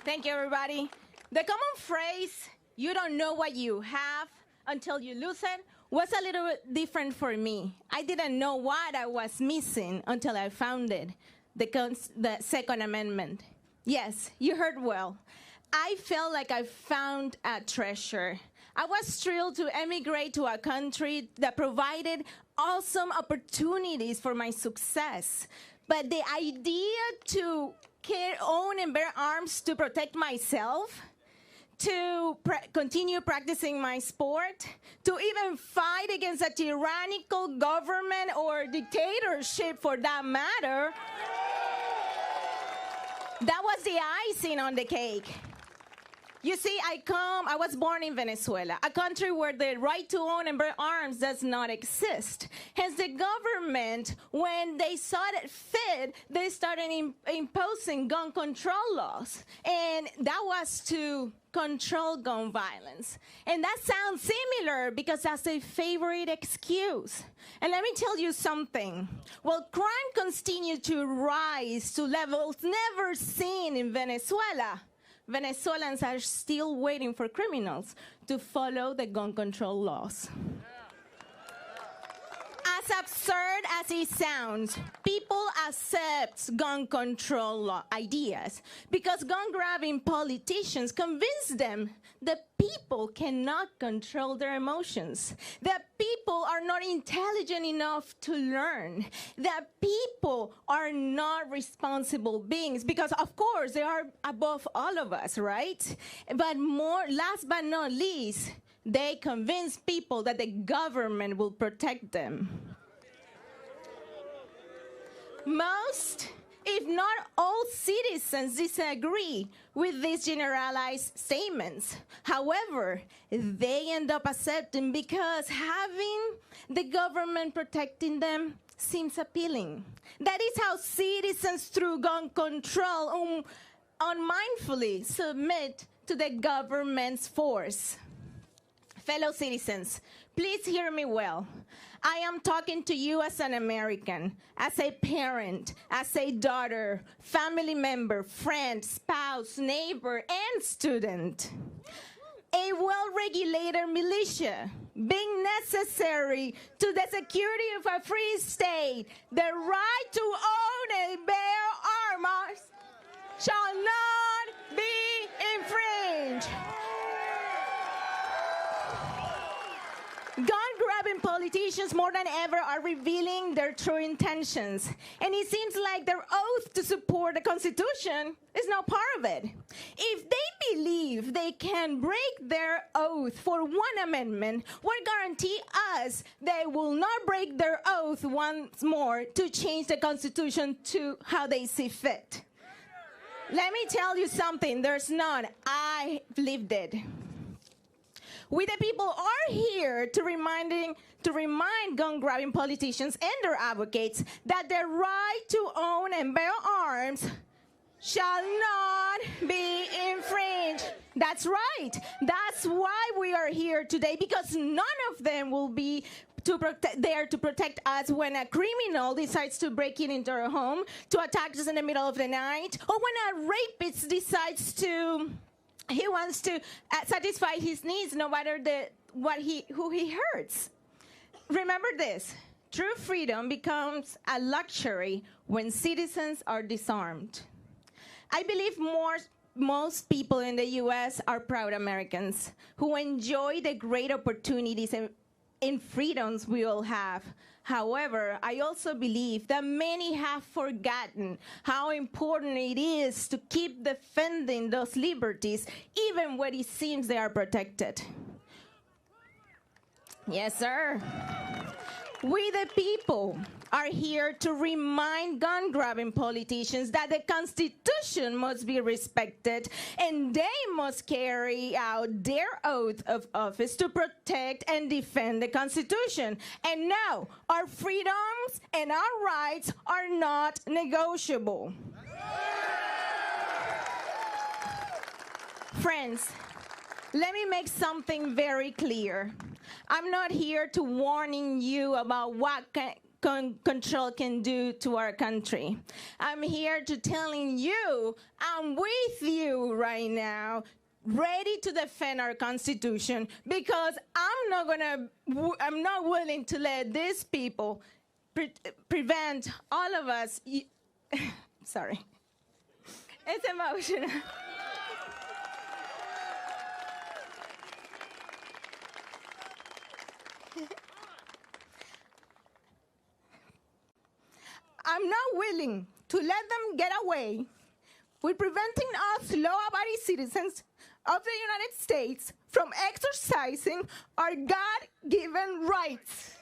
Thank you, everybody. The common phrase, you don't know what you have until you lose it, was a little bit different for me. I didn't know what I was missing until I found it, the Second Amendment. Yes, you heard well. I felt like I found a treasure. I was thrilled to emigrate to a country that provided awesome opportunities for my success. But the idea to own and bear arms to protect myself, to continue practicing my sport, to even fight against a tyrannical government or dictatorship for that matter, that was the icing on the cake. You see, I was born in Venezuela, a country where the right to own and bear arms does not exist. Hence, the government, when they saw it fit, they started imposing gun control laws. And that was to control gun violence. And that sounds similar because that's a favorite excuse. And let me tell you something. Well, crime continued to rise to levels never seen in Venezuela. Venezuelans are still waiting for criminals to follow the gun control laws. As absurd as it sounds, people accept gun control law ideas because gun-grabbing politicians convince them that people cannot control their emotions, that people are not intelligent enough to learn, that people are not responsible beings, because of course they are above all of us, right? But last but not least, they convince people that the government will protect them. Most, if not all, citizens disagree with these generalized statements. However, they end up accepting because having the government protecting them seems appealing. That is how citizens, through gun control, unmindfully submit to the government's force. Fellow citizens, please hear me well. I am talking to you as an American, as a parent, as a daughter, family member, friend, spouse, neighbor, and student. A well-regulated militia being necessary to the security of a free state, the right to own and bear arms shall not be infringed. Gun-grabbing politicians more than ever are revealing their true intentions. And it seems like their oath to support the Constitution is now part of it. If they believe they can break their oath for one amendment, what guarantee us they will not break their oath once more to change the Constitution to how they see fit? Let me tell you something, there's none. I lived it. We the people are here to remind gun-grabbing politicians and their advocates that the right to own and bear arms shall not be infringed. That's right. That's why we are here today, because none of them will be there to protect us when a criminal decides to break into our home, to attack us in the middle of the night, or when a rapist decides to... He wants to satisfy his needs no matter who he hurts. Remember this, true freedom becomes a luxury when citizens are disarmed. I believe most people in the U.S. are proud Americans who enjoy the great opportunities and freedoms we all have. However, I also believe that many have forgotten how important it is to keep defending those liberties, even when it seems they are protected. Yes, sir. We the people are here to remind gun-grabbing politicians that the Constitution must be respected and they must carry out their oath of office to protect and defend the Constitution. And no, our freedoms and our rights are not negotiable. Friends, let me make something very clear. I'm not here to warning you about what control can do to our country. I'm here to telling you, I'm with you right now, ready to defend our Constitution, because I'm not willing to let these people prevent all of us. Sorry, it's emotional. I'm not willing to let them get away with preventing us law-abiding citizens of the United States from exercising our God-given rights.